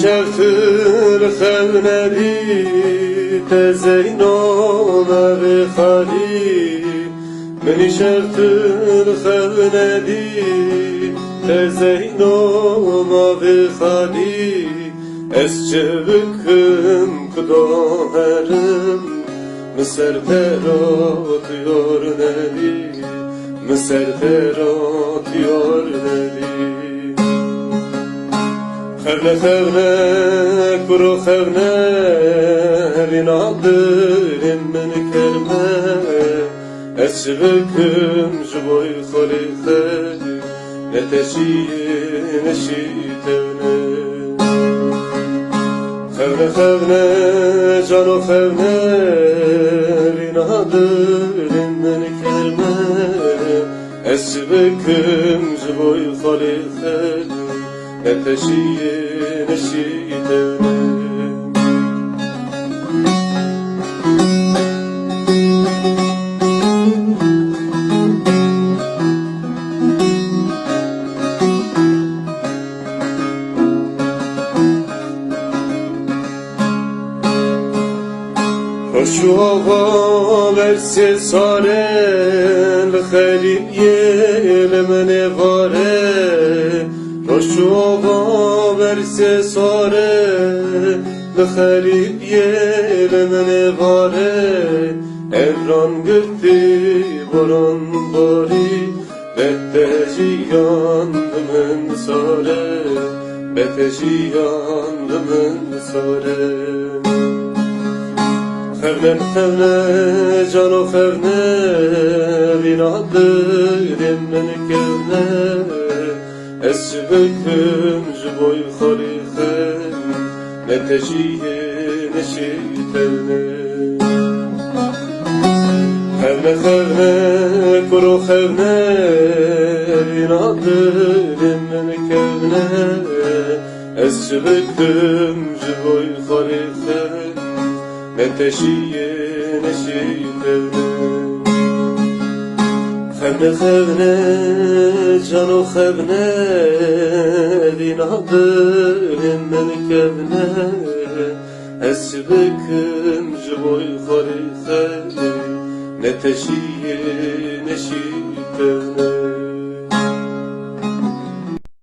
شفتر خونری تزینو بخالی منی شفتر خونری تزینو بخالی از çevikim kudaharım Mısır terat yor nebi Mısır terat yor nebi Xevne xevne kuru xevne Rinadım min kerme Ez çevikim jboy xoli xeli Neteşiye neşitevne Xevne xevne cano xevne Rinadım min kerme Ez çevikim jboy xoli xeli Neteşiye neşitevne Roşu hava verse saren Lxelib yelemene vare Roşu hava verse saren Lxelib yelemene vare Evran gitti boran bari Beteşi yandımın sare Beteşi yandımın sare Xevne xevne cano xevne Rinadım min kevne Ez çevikim jboy xoli xeli Neteşiye neşitevne Xevne xevne kuru xevne Rinadım min kevne Ez çevikim jboy xoli xeli Neteşiye neşitevne Xevne xevne cano xevne Rinadım min kevne Ez çevikim jboy xoli xeli Neteşiye